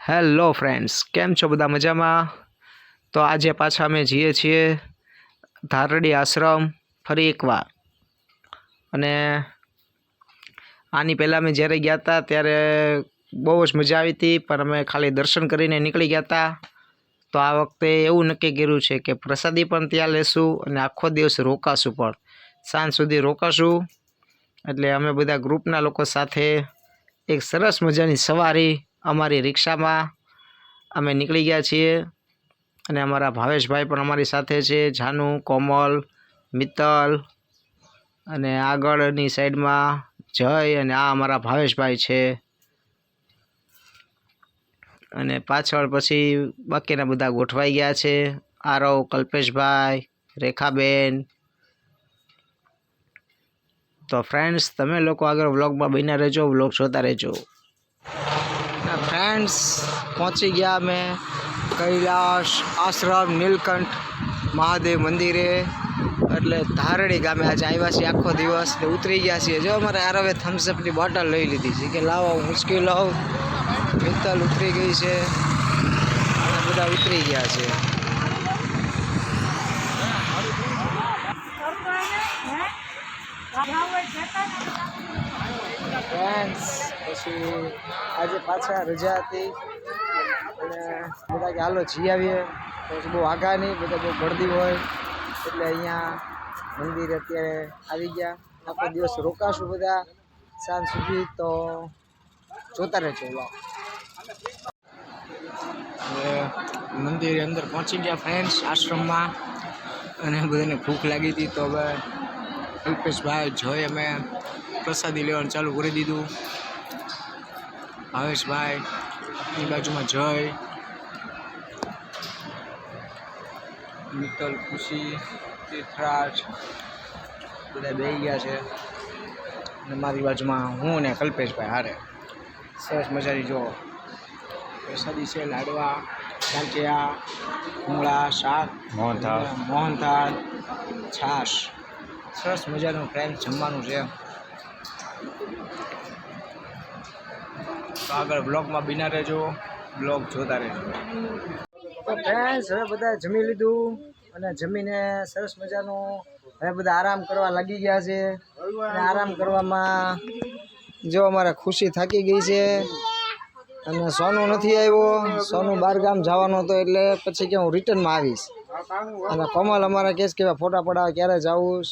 Hello friends, કેમ છો બધા મજામાં? તો આજે પાછા અમે જઈએ છીએ ધારડી આશ્રમ ફરી એકવાર. અને આની પહેલાં અમે જ્યારે ગયા હતા ત્યારે બહુ જ મજા આવી હતી, પણ અમે ખાલી દર્શન કરીને નીકળી ગયા હતા. તો આ વખતે એવું નક્કી કર્યું છે કે પ્રસાદી પણ ત્યાં લેશું અને આખો દિવસ રોકાશું, પણ સાંજ સુધી રોકાશું. એટલે અમે બધા ગ્રુપના લોકો સાથે એક સરસ મજાની સવારી અમારી રિક્ષામાં અમે નીકળી ગયા છીએ. અને અમારા ભાવેશભાઈ પણ અમારી સાથે છે, જાનુ, કોમલ, મિત્તલ, અને આગળની સાઈડમાં જય, અને આ અમારા ભાવેશભાઈ છે. અને પાછળ પછી બાકીના બધા ગોઠવાઈ ગયા છે, આરવ, કલ્પેશભાઈ, રેખાબેન. તો ફ્રેન્ડ્સ, તમે લોકો આગળ વ્લોગમાં બન્યા રહેજો, વ્લોગ જોતા રહેજો. ફ્રેન્ડ્સ, પહોંચી ગયા અમે કૈલાશ આશ્રમ નીલકંઠ મહાદેવ મંદિરે, એટલે ધારડી ગામે આજે આવ્યા છીએ. આખો દિવસ ઉતરી ગયા છીએ. જો અમારે આરવે થમ્સઅપની બોટલ લઈ લીધી છે કે લાવો મુશ્કેલ લાવ. મિત્તલ ઉતરી ગઈ છે અને બધા ઉતરી ગયા છે. ફ્રેન્ડ્સ, પછી આજે પાછા રજા હતી અને બધા કે હાલો જઈ આવીએ. પછી બહુ આઘા નહીં, બધા બહુ ગળદી હોય એટલે અહીંયા મંદિરે અત્યારે આવી ગયા. આખો દિવસ રોકાશું બધા સાંજ સુધી, તો જોતા રહેજો. હવે મંદિરે અંદર પહોંચી ગયા ફ્રેન્ડ્સ, આશ્રમમાં. અને બધાને ભૂખ લાગી હતી, તો હવે કલ્પેશભાઈ જોઈ અમે પ્રસાદી લેવાનું ચાલુ કરી દીધું. ભાવેશભાઈ ની બાજુમાં જય, મિત્તલ, ખુશી, તીર્થરાજ બધા બેસી ગયા છે. અને મારી બાજુમાં હું ને કલ્પેશભાઈ હારે સરસ મજાની જો પ્રસાદી છે. લાડવા, ગાંઠિયા, ભૂંગળા, શાક, મોહનથાળ, છાશ, સરસ મજાનું ફ્રેન્ડ જમવાનું છે. તો આગળ બ્લોગમાં બિના રહેજો, બ્લોગ જોતા રહેજો. તો ફ્રેન્ડ્સ, હવે બધા જમી લીધું અને જમીને સરસ મજાનું હવે બધા આરામ કરવા લાગી ગયા છે. અને આરામ કરવામાં જો અમારે ખુશી થાકી ગઈ છે અને સોનું નથી આવ્યો. સોનું બહારગામ જવાનો હતો, એટલે પછી કે હું રિટર્નમાં આવીશ. અને કોમલ અમારા કેસ કેવા ફોટા પડાવે ક્યારે જાવું.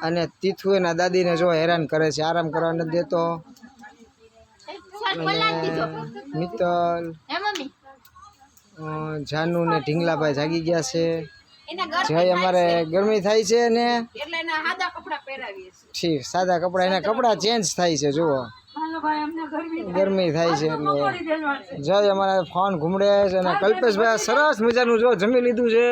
અને તીથુ એના દાદીને જો હેરાન કરે છે, આરામ કરવા નથી દેતો. મિત્તલ, જાનુ ને ઢીંગલાભાઈ જાગી ગયા છે. જય અમારે ગરમી થાય છે ને ઠીક સાદા કપડા, એના કપડા ચેન્જ થાય છે. જુઓ ગરમી થાય છે એટલે જય અમારે ફોન ઘૂમડે છે. અને કલ્પેશભાઈ સરસ મજાનું જો જમી લીધું છે.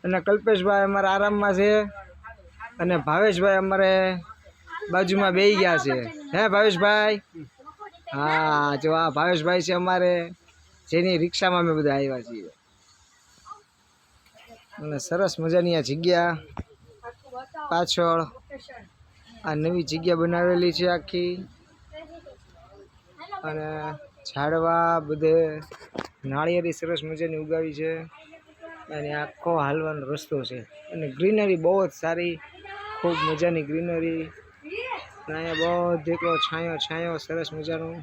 અને કલ્પેશભાઈ અમારા આરામમાં છે. અને ભાવેશભાઈ અમારે બાજુમાં બેસી ગયા છે. હે ભાવેશભાઈ? હા, જો આ ભાવેશભાઈ છે અમારે, જેની રિક્ષામાં અમે બધા આવ્યા છીએ. અને સરસ મજાની આ જગ્યા પાછળ આ નવી જગ્યા બનાવેલી છે આખી. અને ઝાડવા બધે નાળિયેરી સરસ મજાની ઉગાવી છે. અને આખો હાલવાનો રસ્તો છે. અને ગ્રીનરી બહુ જ સારી, ખૂબ મજાની ગ્રીનરી. અને અહીંયા બધો એકલો છાંયો છાંયો સરસ મજાનું.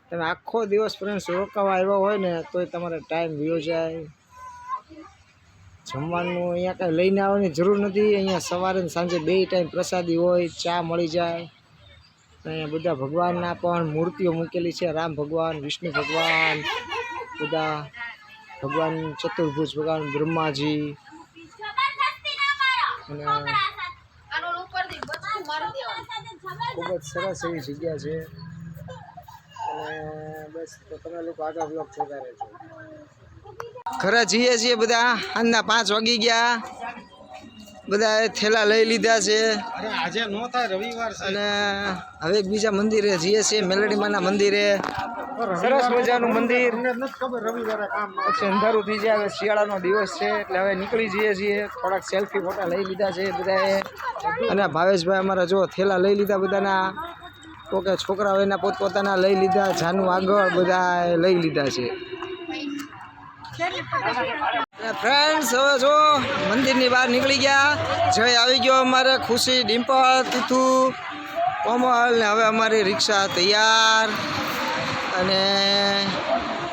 તમે આખો દિવસ ફ્રેન્ડ્સ રોકાવા આવ્યા હોય ને તોય તમારે ટાઈમ વયો જાય. જમવાનું અહીંયા કાંઈ લઈને આવવાની જરૂર નથી. અહીંયા સવારે ને સાંજે બે ટાઈમ પ્રસાદી હોય, ચા મળી જાય. અહીંયા બધા ભગવાનના પણ મૂર્તિઓ મૂકેલી છે. રામ ભગવાન, વિષ્ણુ ભગવાન, બધા ભગવાન, ચતુર્ભુજ ભગવાન, બ્રહ્માજી. અને ખૂબ જ સરસ એવી જગ્યા છે. અને બસ, તો તમે લોકો આગળ બ્લોગ જોતા રહેજો. ઘરે જઈએ છીએ બધા, સાંજના 5 વાગી ગયા. બધા થેલા લઈ લીધા છે. આજે નો થાય, રવિવાર છે. અને હવે એક બીજા મંદિરે જઈએ છીએ, મેલડીમાના મંદિરે. સરસ મજાનું મંદિર. પછી અંધારું થઈ જાય, હવે શિયાળાનો દિવસ છે એટલે હવે નીકળી જઈએ છીએ. થોડાક સેલ્ફી ફોટા લઈ લીધા છે બધાએ. અને ભાવેશભાઈ અમારા જો થેલા લઈ લીધા બધાના. તો કે છોકરાઓ એના પોતપોતાના લઈ લીધા, જાનું આગળ બધા લઈ લીધા છે. ફ્રેન્ડ્સ હવે જો મંદિરની બહાર નીકળી ગયા. જય આવી ગયો અમારે, ખુશી, ડિમ્પલ, તીથુ, કોમલ ને હવે અમારી રિક્ષા તૈયાર. અને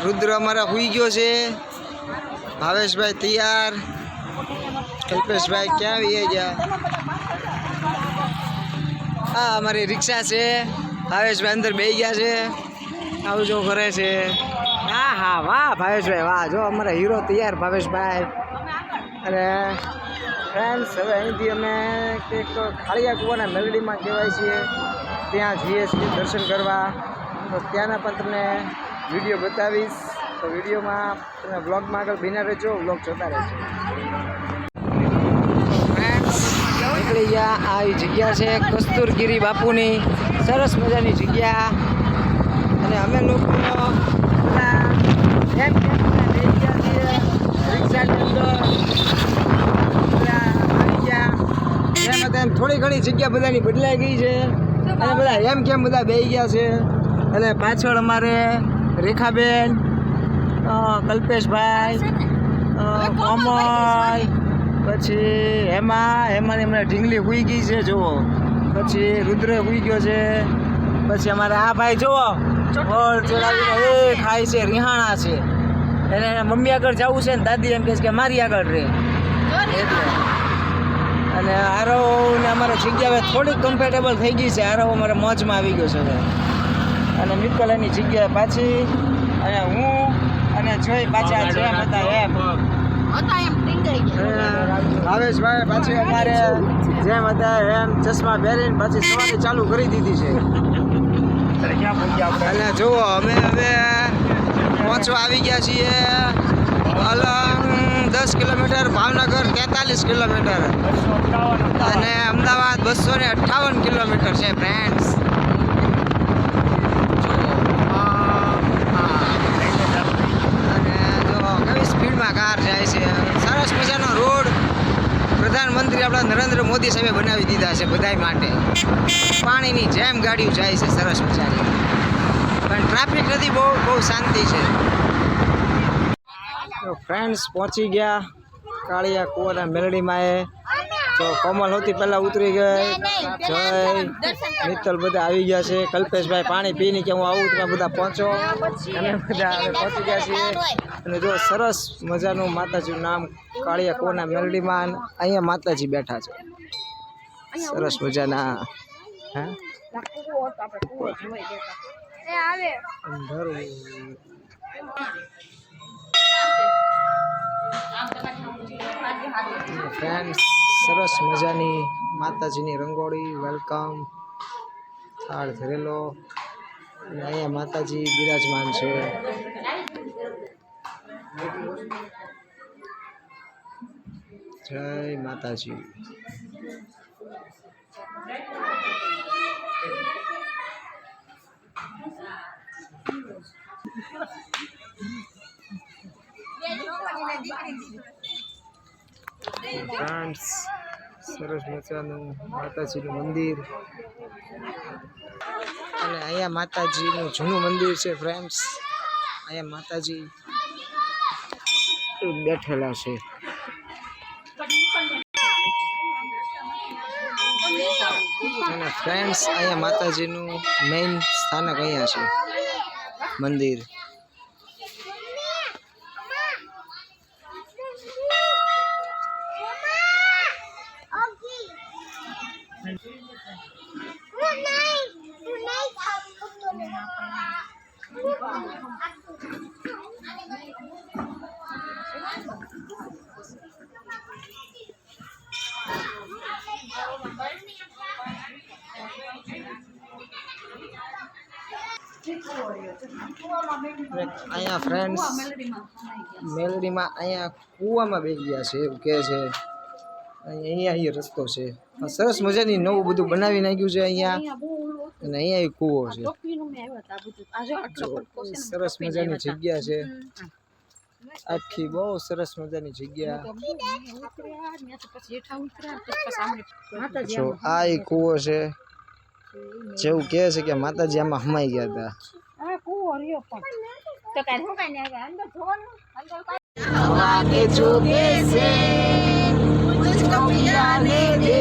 રુદ્ર અમારા હુઈ ગયો છે. ભાવેશભાઈ તૈયાર. કલ્પેશભાઈ ક્યાં આવી ગયા? હા અમારી રિક્ષા છે. ભાવેશભાઈ અંદર બેસી ગયા છે. આવું જો કરે છે. હા હા વાહ ભાવેશભાઈ વાહ, જો અમારા હીરો તૈયાર ભાવેશભાઈ. અને ફ્રેન્ડ્સ હવે અહીંથી અમે કંઈક ખાળિયા કુવાના મેલડીમાં કહેવાય છીએ ત્યાં જઈએ છીએ દર્શન કરવા. તો ત્યાંના પણ તમને વિડીયો બતાવીશ. તો વિડીયોમાં તમે બ્લોગમાં આગળ બિના રહેજો, બ્લોગ જોતા રહેજો. ફ્રેન્ડ્સ નીકળી ગયા. આ જગ્યા છે કસ્તુરગીરી બાપુની, સરસ મજાની જગ્યા. અને અમે લોકો થોડી ઘણી જગ્યા બધાની બદલાઈ ગઈ છે અને બધા એમ કેમ બધા બેસી ગયા છે. અને પાછળ અમારે રેખાબેન, કલ્પેશભાઈ, કોમલ, પછી હેમાને હમણાં ઢીંગલી હુઈ ગઈ છે જુઓ. પછી રુદ્ર હુઈ ગયો છે. પછી અમારે આ ભાઈ જુઓ ઓળ ચડાવીને એ ખાય છે, રિહાણા છે. એને મમ્મી આગળ જવું છે ને દાદી એમ કહે છે કે મારી આગળ રહે એટલે. અને આરવ ને અમારે જગ્યા હવે થોડીક કમ્ફર્ટેબલ થઈ ગઈ છે. આરવ અમારે મોજમાં આવી ગયો છે હવે. અને મિત્તલ એની જગ્યાએ પાછી, અને હું અને જોઈ પાછા જેમ હતા એમ ભાવેશભાઈ પાછી અમારે જેમ હતા એમ ચશ્મા પહેરીને પાછી સવારી ચાલુ કરી દીધી છે. અને જુઓ અમે હવે પહોંચવા આવી ગયા છીએ અલંગ 10 કિલોમીટર, ભાવનગર 43 કિલોમીટર અને અમદાવાદ 258 કિલોમીટર છે ફ્રેન્ડ્સ. અને જો કેવી સ્પીડમાં કાર જાય છે. સરસ મજાનો રોડ પ્રધાનમંત્રી આપણા નરેન્દ્ર મોદી સાહેબે બનાવી દીધા છે બધાય માટે. પાણીની જેમ ગાડીઓ જાય છે સરસ મજાની, પણ ટ્રાફિક નથી, બહુ શાંતિ છે. તો ફ્રેન્ડ્સ પહોંચી ગયા કાળિયા કુવાના મેલડીમાં. તો કોમલ સૌથી પહેલાં ઉતરી ગઈ, જય, મિત્તલ બધા આવી ગયા છે. કલ્પેશભાઈ પાણી પીને કે હું આવું, તમે બધા પહોંચો. અમે બધા પહોંચી ગયા છીએ. અને જો સરસ મજાનું માતાજીનું નામ કાળિયા કુવાના મેલડીમાં. અહીંયા માતાજી બેઠા છે સરસ મજાના. હા ફ્રેન્ડ્સ સરસ મજાની માતાજીની રંગોળી, વેલકમ, થાળ ધરેલો. અને અહીંયા માતાજી બિરાજમાન છે. જય માતાજી. ફ્રેન્ડ્સ સરસ મજાનું માતાજીનું મંદિર. અને અહીંયા માતાજીનું જૂનું મંદિર છે ફ્રેન્ડ્સ. અહીંયા માતાજી બેઠેલા છે. અને ફ્રેન્ડ્સ અહીંયા માતાજીનું મેઇન સ્થાનક અહીંયા છે મંદિર. અહીંયા ફ્રેન્ડ્સ મેલડીમાં અહીંયા કૂવામાં બેસી ગયા છે એવું કહે છે. અહીંયા રસ્તો છે સરસ મજાની, નવું બધું બનાવી નાખ્યું છે અહીંયા. અને અહીંયા કૂવો છે, સરસ મજાની જગ્યા છે આખી, બહુ સરસ મજાની જગ્યા. જો આ કૂવો છે જેવું કહે છે કે માતાજી આમાં હમાઈ ગયા હતા. તો કાઈ હું કાઈ નહીં અંદર જોવાનું અંદર आगे जो कैसे मुझको पिया ने दे